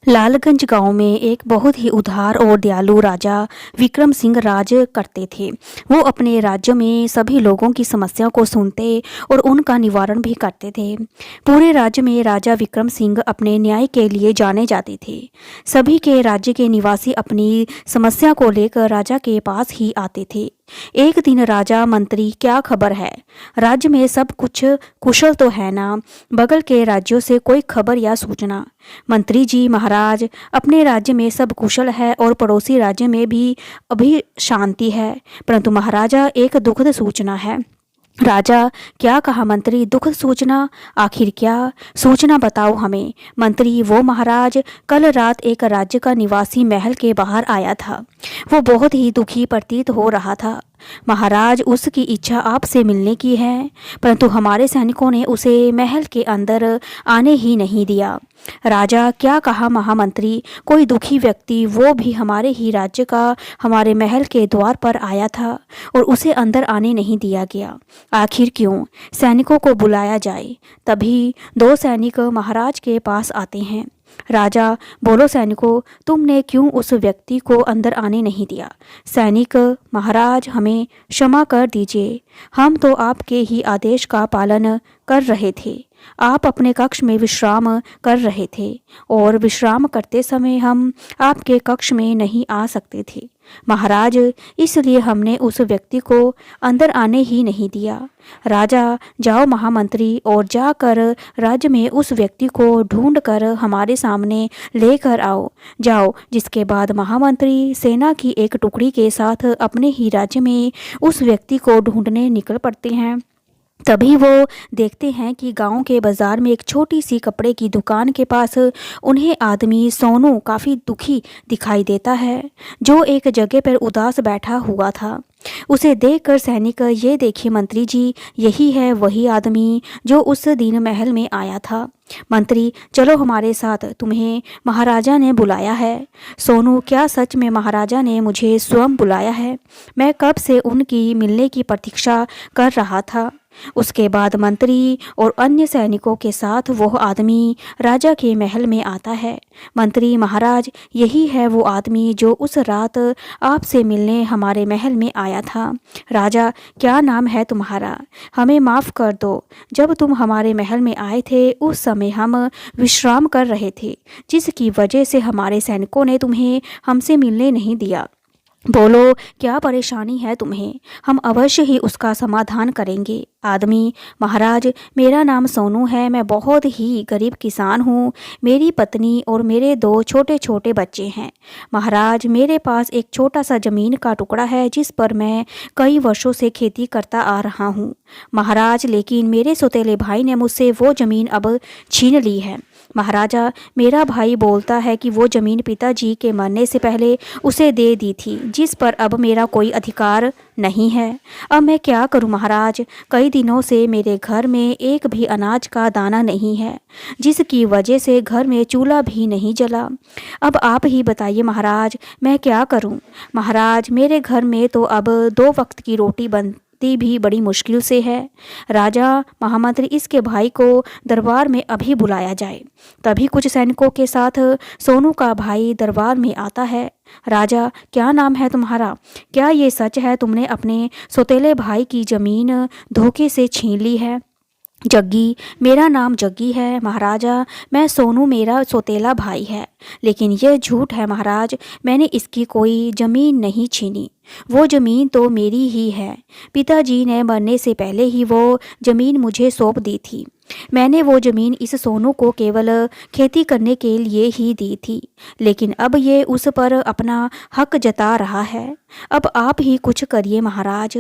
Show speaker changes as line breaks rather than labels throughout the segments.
लालगंज गांव में एक बहुत ही उदार और दयालु राजा विक्रम सिंह राज करते थे। वो अपने राज्य में सभी लोगों की समस्याओं को सुनते और उनका निवारण भी करते थे। पूरे राज्य में राजा विक्रम सिंह अपने न्याय के लिए जाने जाते थे। सभी के राज्य के निवासी अपनी समस्या को लेकर राजा के पास ही आते थे। एक दिन राजा मंत्री, क्या खबर है? राज्य में सब कुछ कुशल तो है ना? बगल के राज्यों से कोई खबर या सूचना? मंत्री जी, महाराज, अपने राज्य में सब कुशल है और पड़ोसी राज्य में भी अभी शांति है, परंतु महाराजा एक दुखद सूचना है। राजा, क्या कहा मंत्री? दुखद सूचना? आखिर क्या सूचना, बताओ हमें। मंत्री, वो महाराज, कल रात एक राज्य का निवासी महल के बाहर आया था। वो बहुत ही दुखी प्रतीत हो रहा था। महाराज, उसकी इच्छा आपसे मिलने की है, परंतु हमारे सैनिकों ने उसे महल के अंदर आने ही नहीं दिया। राजा, क्या कहा महामंत्री? कोई दुखी व्यक्ति, वो भी हमारे ही राज्य का, हमारे महल के द्वार पर आया था और उसे अंदर आने नहीं दिया गया। आखिर क्यों? सैनिकों को बुलाया जाए। तभी दो सैनिक महाराज के पास आते हैं। राजा, बोलो सैनिकों, तुमने क्यों उस व्यक्ति को अंदर आने नहीं दिया? सैनिक, महाराज, हमें क्षमा कर दीजिए, हम तो आपके ही आदेश का पालन कर रहे थे। आप अपने कक्ष में विश्राम कर रहे थे और विश्राम करते समय हम आपके कक्ष में नहीं आ सकते थे महाराज, इसलिए हमने उस व्यक्ति को अंदर आने ही नहीं दिया। राजा, जाओ महामंत्री, और जाकर राज्य में उस व्यक्ति को ढूंढ कर हमारे सामने लेकर आओ। जाओ। जिसके बाद महामंत्री सेना की एक टुकड़ी के साथ अपने ही राज्य में उस व्यक्ति को ढूंढने निकल पड़ते हैं। तभी वो देखते हैं कि गांव के बाजार में एक छोटी सी कपड़े की दुकान के पास उन्हें आदमी सोनू काफ़ी दुखी दिखाई देता है, जो एक जगह पर उदास बैठा हुआ था। उसे देखकर सैनिक, ये देखिए मंत्री जी, यही है वही आदमी जो उस दिन महल में आया था। मंत्री, चलो हमारे साथ, तुम्हें महाराजा ने बुलाया है। सोनू, क्या सच में महाराजा ने मुझे स्वयं बुलाया है? मैं कब से उनकी मिलने की प्रतीक्षा कर रहा था। उसके बाद मंत्री और अन्य सैनिकों के साथ वो आदमी राजा के महल में आता है। मंत्री, महाराज, यही है वो आदमी जो उस रात आपसे मिलने हमारे महल में आया था। राजा, क्या नाम है तुम्हारा? हमें माफ़ कर दो, जब तुम हमारे महल में आए थे उस समय हम विश्राम कर रहे थे, जिसकी वजह से हमारे सैनिकों ने तुम्हें हमसे मिलने नहीं दिया। बोलो, क्या परेशानी है तुम्हें? हम अवश्य ही उसका समाधान करेंगे। आदमी, महाराज, मेरा नाम सोनू है, मैं बहुत ही गरीब किसान हूँ। मेरी पत्नी और मेरे दो छोटे छोटे बच्चे हैं। महाराज, मेरे पास एक छोटा सा ज़मीन का टुकड़ा है जिस पर मैं कई वर्षों से खेती करता आ रहा हूँ। महाराज, लेकिन मेरे सौतेले भाई ने मुझसे वो ज़मीन अब छीन ली है। महाराजा, मेरा भाई बोलता है कि वो ज़मीन पिताजी के मरने से पहले उसे दे दी थी, जिस पर अब मेरा कोई अधिकार नहीं है। अब मैं क्या करूं महाराज? कई दिनों से मेरे घर में एक भी अनाज का दाना नहीं है, जिसकी वजह से घर में चूल्हा भी नहीं जला। अब आप ही बताइए महाराज, मैं क्या करूं? महाराज, मेरे घर में तो अब 2 वक्त की रोटी बनती भी बड़ी मुश्किल से है। राजा, महामंत्री, इसके भाई को दरबार में अभी बुलाया जाए। तभी कुछ सैनिकों के साथ सोनू का भाई दरबार में आता है। राजा, क्या नाम है तुम्हारा? क्या ये सच है तुमने अपने सौतेले भाई की ज़मीन धोखे से छीन ली है? जग्गी, मेरा नाम जग्गी है महाराजा, मैं सोनू मेरा सौतेला भाई है। लेकिन यह झूठ है महाराज, मैंने इसकी कोई ज़मीन नहीं छीनी। वो ज़मीन तो मेरी ही है। पिताजी ने मरने से पहले ही वो ज़मीन मुझे सौंप दी थी। मैंने वो ज़मीन इस सोनू को केवल खेती करने के लिए ही दी थी, लेकिन अब ये उस पर अपना हक जता रहा है। अब आप ही कुछ करिए महाराज।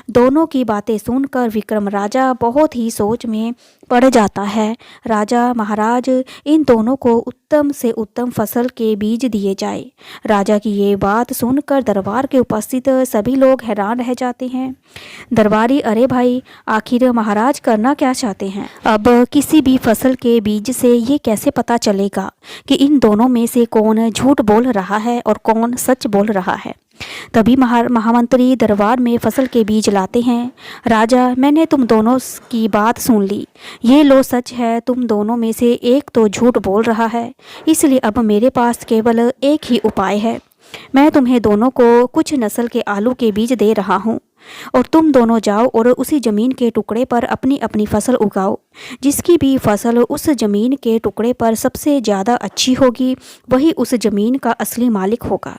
दोनों की बातें सुनकर विक्रम राजा बहुत ही सोच में पड़ जाता है। राजा, महाराज, इन दोनों को उत्तम से उत्तम फसल के बीज दिए जाए। राजा की ये बात सुनकर दरबार के उपस्थित सभी लोग हैरान रह जाते हैं। दरबारी, अरे भाई, आखिर महाराज करना क्या चाहते हैं? अब किसी भी फसल के बीज से ये कैसे पता चलेगा कि इन दोनों में से कौन झूठ बोल रहा है और कौन सच बोल रहा है? तभी महामंत्री दरबार में फसल के बीज लाते हैं। राजा, मैंने तुम दोनों की बात सुन ली। ये लो सच है, तुम दोनों में से एक तो झूठ बोल रहा है, इसलिए अब मेरे पास केवल एक ही उपाय है। मैं तुम्हें दोनों को कुछ नस्ल के आलू के बीज दे रहा हूँ और तुम दोनों जाओ और उसी ज़मीन के टुकड़े पर अपनी अपनी फसल उगाओ। जिसकी भी फसल उस ज़मीन के टुकड़े पर सबसे ज़्यादा अच्छी होगी वही उस ज़मीन का असली मालिक होगा।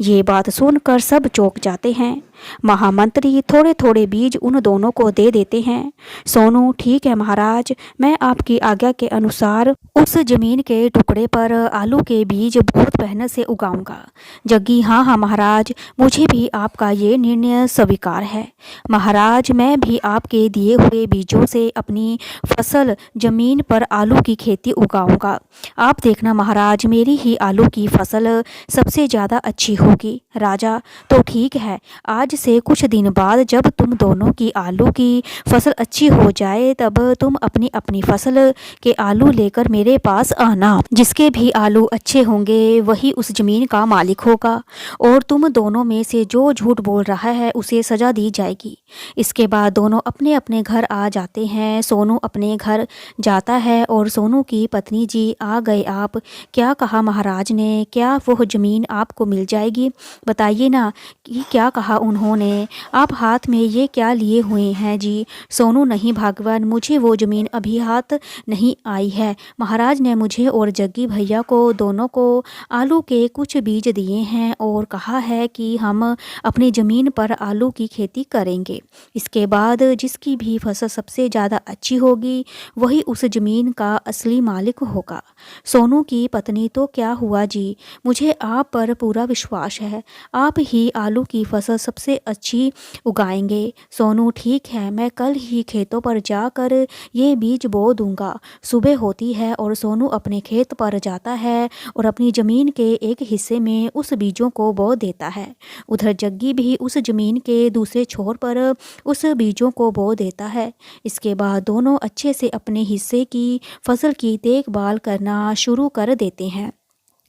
ये बात सुनकर सब चौंक जाते हैं। महामंत्री थोड़े थोड़े बीज उन दोनों को दे देते हैं। सोनू, ठीक है महाराज, मैं आपकी आज्ञा के अनुसार उस जमीन के टुकड़े पर आलू के बीज बहुत मेहनत से उगाऊंगा। जग्गी, हाँ हाँ महाराज, मुझे भी आपका ये निर्णय स्वीकार है। महाराज, मैं भी आपके दिए हुए बीजों से अपनी फसल जमीन पर आलू की खेती उगाऊंगा। आप देखना महाराज, मेरी ही आलू की फसल सबसे ज़्यादा अच्छी होगी। राजा, तो ठीक है, आज से कुछ दिन बाद जब तुम दोनों की आलू की फसल अच्छी हो जाए तब तुम अपनी अपनी फसल के आलू लेकर मेरे पास आना। जिसके भी आलू अच्छे होंगे वही उस जमीन का मालिक होगा और तुम दोनों में से जो झूठ बोल रहा है उसे सजा दी जाएगी। इसके बाद दोनों अपने अपने घर आ जाते हैं। सोनू अपने घर जाता है और सोनू की पत्नी, जी आ गए आप, क्या कहा महाराज ने, क्या वो ज़मीन आपको मिल जाएगी? बताइए ना कि क्या कहा उन्होंने। आप हाथ में ये क्या लिए हुए हैं जी? सोनू, नहीं भगवान, मुझे वो ज़मीन अभी हाथ नहीं आई है। महाराज ने मुझे और जग्गी भैया को दोनों को आलू के कुछ बीज दिए हैं और कहा है कि हम अपनी ज़मीन पर आलू की खेती करेंगे। इसके बाद जिसकी भी फसल सबसे ज़्यादा अच्छी होगी वही उस ज़मीन का असली मालिक होगा। सोनू की पत्नी, तो क्या हुआ जी? मुझे आप पर पूरा विश्वास है, आप ही आलू की फसल सबसे अच्छी उगाएंगे। सोनू, ठीक है, मैं कल ही खेतों पर जाकर ये बीज बो दूंगा। सुबह होती है और सोनू अपने खेत पर जाता है और अपनी ज़मीन के एक हिस्से में उस बीजों को बो देता है। उधर जग्गी भी उस ज़मीन के दूसरे छोर पर उस बीजों को बो देता है। इसके बाद दोनों अच्छे से अपने हिस्से की फसल की देखभाल करना शुरू कर देते हैं।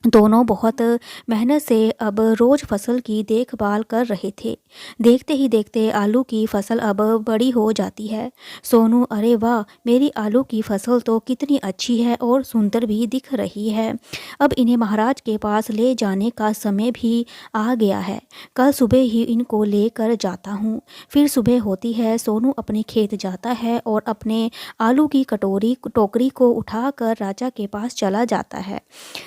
दोनों बहुत मेहनत से अब रोज़ फसल की देखभाल कर रहे थे। देखते ही देखते आलू की फसल अब बड़ी हो जाती है। सोनू, अरे वाह, मेरी आलू की फसल तो कितनी अच्छी है और सुंदर भी दिख रही है। अब इन्हें महाराज के पास ले जाने का समय भी आ गया है। कल सुबह ही इनको लेकर जाता हूँ। फिर सुबह होती है, सोनू अपने खेत जाता है और अपने आलू की टोकरी को उठाकर राजा के पास चला जाता है।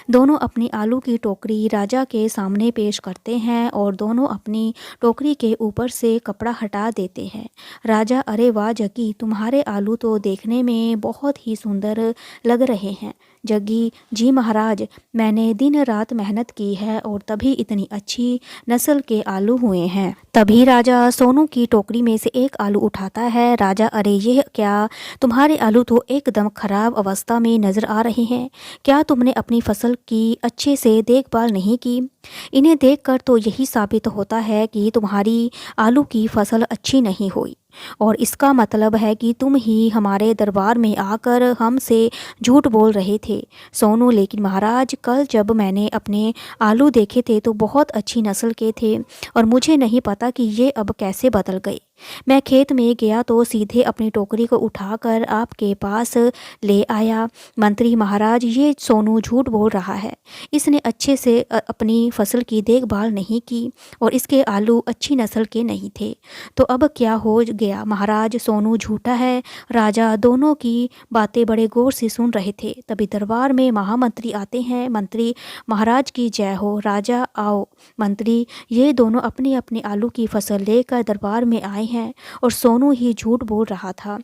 दोनों अपनी आलू की टोकरी राजा के सामने पेश करते हैं और दोनों अपनी टोकरी के ऊपर से कपड़ा हटा देते हैं। राजा, अरे वाह जग्गी, तुम्हारे आलू तो देखने में बहुत ही सुंदर लग रहे हैं। जग्गी, जी महाराज, मैंने दिन रात मेहनत की है और तभी इतनी अच्छी नस्ल के आलू हुए हैं। तभी राजा सोनू की टोकरी में से एक आलू उठाता है। राजा, अरे ये क्या, तुम्हारे आलू तो एकदम खराब अवस्था में नज़र आ रहे हैं। क्या तुमने अपनी फसल की अच्छे से देखभाल नहीं की? इन्हें देखकर तो यही साबित होता है कि तुम्हारी आलू की फसल अच्छी नहीं हुई और इसका मतलब है कि तुम ही हमारे दरबार में आकर हमसे झूठ बोल रहे थे। सोनू, लेकिन महाराज, कल जब मैंने अपने आलू देखे थे तो बहुत अच्छी नस्ल के थे और मुझे नहीं पता कि ये अब कैसे बदल गए। मैं खेत में गया तो सीधे अपनी टोकरी को उठाकर आपके पास ले आया। मंत्री महाराज, ये सोनू झूठ बोल रहा है। इसने अच्छे से अपनी फसल की देखभाल नहीं की और इसके आलू अच्छी नस्ल के नहीं थे। तो अब क्या हो गया महाराज? सोनू झूठा है। राजा दोनों की बातें बड़े गौर से सुन रहे थे। तभी दरबार में महामंत्री आते हैं। मंत्री, महाराज की जय हो। राजा, आओ। मंत्री, ये दोनों अपनी अपनी आलू की फसल लेकर दरबार में आए हैं और सोनू ही झूठ बोल रहा था।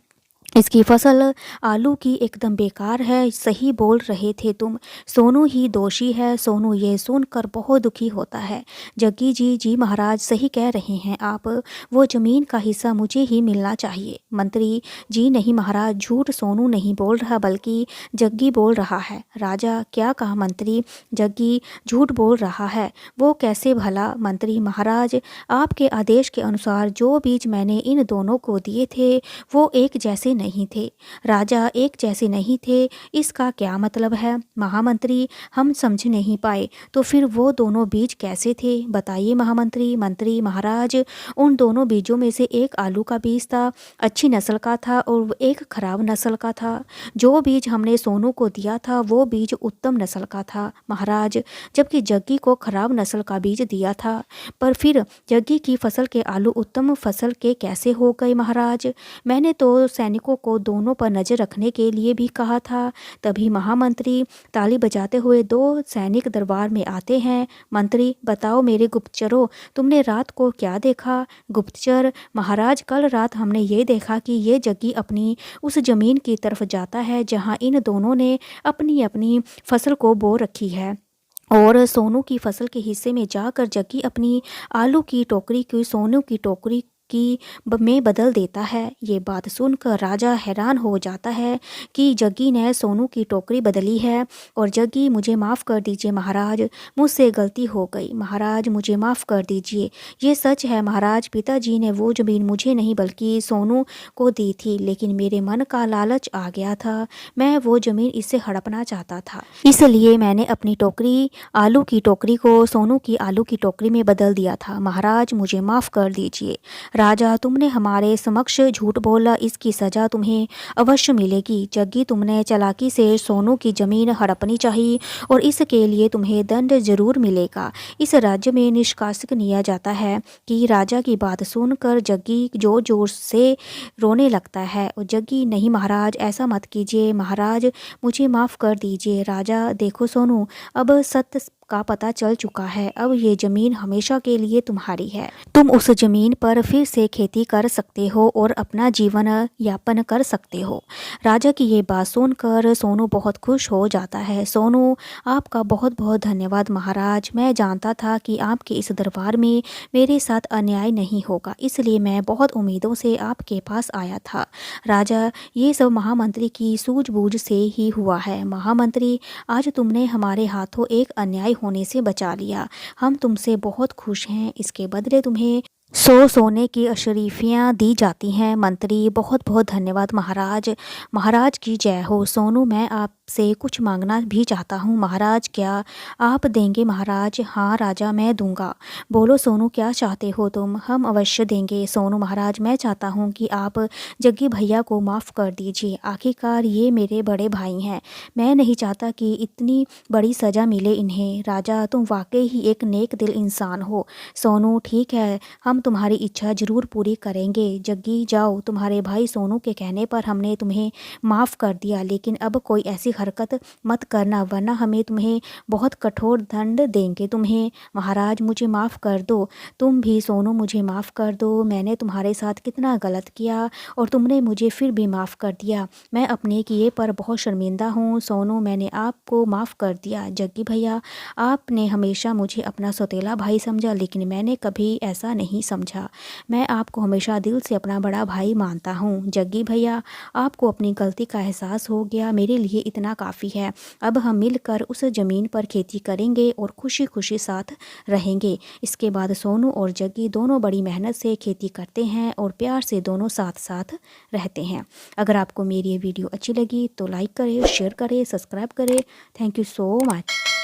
इसकी फसल आलू की एकदम बेकार है, सही बोल रहे थे तुम। सोनू ही दोषी है। सोनू ये सुनकर बहुत दुखी होता है। जग्गी जी, जी महाराज, सही कह रहे हैं आप, वो ज़मीन का हिस्सा मुझे ही मिलना चाहिए। मंत्री जी, नहीं महाराज, झूठ सोनू नहीं बोल रहा बल्कि जग्गी बोल रहा है। राजा, क्या कहा मंत्री? जग्गी झूठ बोल रहा है। वो कैसे भला? मंत्री महाराज, आपके आदेश के अनुसार जो बीज मैंने इन दोनों को दिए थे वो एक जैसे नहीं थे। राजा एक जैसे नहीं थे, इसका क्या मतलब है? महामंत्री, हम समझ नहीं पाए। तो फिर वो दोनों बीज कैसे थे? बताइए महामंत्री। मंत्री महाराज, उन दोनों बीजों में से एक आलू का बीज था, अच्छी नस्ल का था, और एक खराब नस्ल का था। जो बीज हमने सोनू को दिया था वो बीज उत्तम नस्ल का था महाराज, जबकि जग्गी को खराब नस्ल का बीज दिया था। पर फिर जग्गी की फसल के आलू उत्तम फसल के कैसे हो गए महाराज? मैंने तो सैनिकों को दोनों पर नज़र रखने के लिए भी कहा था। तभी महामंत्री ताली बजाते हुए दो सैनिक दरबार में आते हैं। मंत्री, बताओ मेरे गुप्तचरों, तुमने रात को क्या देखा? गुप्तचर, महाराज, कल रात हमने ये देखा कि ये जग्गी अपनी उस जमीन की तरफ जाता है जहाँ इन दोनों ने अपनी अपनी फसल को बो रखी है, और सोनू की फसल के हिस्से में जाकर जग्गी अपनी आलू की टोकरी को सोनू की टोकरी में बदल देता है। ये बात सुनकर राजा हैरान हो जाता है कि जग्गी ने सोनू की टोकरी बदली है। और जग्गी, मुझे माफ़ कर दीजिए महाराज, मुझसे गलती हो गई। महाराज, मुझे माफ़ कर दीजिए। ये सच है महाराज, पिताजी ने वो ज़मीन मुझे नहीं बल्कि सोनू को दी थी, लेकिन मेरे मन का लालच आ गया था। मैं वो ज़मीन इससे हड़पना चाहता था, इसलिए मैंने अपनी टोकरी आलू की टोकरी को सोनू की आलू की टोकरी में बदल दिया था। महाराज, मुझे माफ़ कर दीजिए। राजा, तुमने हमारे समक्ष झूठ बोला, इसकी सज़ा तुम्हें अवश्य मिलेगी। जग्गी, तुमने चालाकी से सोनू की ज़मीन हड़पनी चाहिए और इसके लिए तुम्हें दंड जरूर मिलेगा। इस राज्य में निष्कासित किया जाता है कि राजा की बात सुनकर जग्गी जोर जोर से रोने लगता है। और जग्गी, नहीं महाराज, ऐसा मत कीजिए। महाराज, मुझे माफ़ कर दीजिए। राजा, देखो सोनू, अब सत्य का पता चल चुका है। अब ये ज़मीन हमेशा के लिए तुम्हारी है। तुम उस ज़मीन पर फिर से खेती कर सकते हो और अपना जीवन यापन कर सकते हो। राजा की ये बात सुनकर सोनू बहुत खुश हो जाता है। सोनू, आपका बहुत बहुत धन्यवाद महाराज। मैं जानता था कि आपके इस दरबार में मेरे साथ अन्याय नहीं होगा, इसलिए मैं बहुत उम्मीदों से आपके पास आया था। राजा, ये सब महामंत्री की सूझबूझ से ही हुआ है। महामंत्री, आज तुमने हमारे हाथों एक अन्याय होने से बचा लिया। हम तुमसे बहुत खुश हैं। इसके बदले तुम्हें 100 सोने की अशरीफियाँ दी जाती हैं। मंत्री, बहुत बहुत धन्यवाद महाराज। महाराज की जय हो। सोनू, मैं आपसे कुछ मांगना भी चाहता हूँ महाराज। क्या आप देंगे महाराज? हाँ राजा, मैं दूंगा। बोलो सोनू, क्या चाहते हो तुम? हम अवश्य देंगे। सोनू, महाराज, मैं चाहता हूँ कि आप जग्गी भैया को माफ़ कर दीजिए। आखिरकार ये मेरे बड़े भाई हैं। मैं नहीं चाहता कि इतनी बड़ी सज़ा मिले इन्हें। राजा, तुम वाकई ही एक नेक दिल इंसान हो। सोनू, ठीक है, हम तुम्हारी इच्छा जरूर पूरी करेंगे। जग्गी, जाओ, तुम्हारे भाई सोनू के कहने पर हमने तुम्हें माफ़ कर दिया, लेकिन अब कोई ऐसी हरकत मत करना, वरना हमें तुम्हें बहुत कठोर दंड देंगे तुम्हें। महाराज, मुझे माफ़ कर दो। तुम भी सोनू, मुझे माफ़ कर दो। मैंने तुम्हारे साथ कितना गलत किया और तुमने मुझे फिर भी माफ़ कर दिया। मैं अपने किए पर बहुत शर्मिंदा हूँ। सोनू, मैंने आपको माफ़ कर दिया। जग्गी भैया, आपने हमेशा मुझे अपना सौतेला भाई समझा, लेकिन मैंने कभी ऐसा नहीं समझा। मैं आपको हमेशा दिल से अपना बड़ा भाई मानता हूँ। जग्गी भैया, आपको अपनी गलती का एहसास हो गया, मेरे लिए इतना काफ़ी है। अब हम मिलकर उस ज़मीन पर खेती करेंगे और खुशी खुशी साथ रहेंगे। इसके बाद सोनू और जग्गी दोनों बड़ी मेहनत से खेती करते हैं और प्यार से दोनों साथ साथ रहते हैं। अगर आपको मेरी ये वीडियो अच्छी लगी तो लाइक करें, शेयर करें, सब्सक्राइब करें। Thank you so much.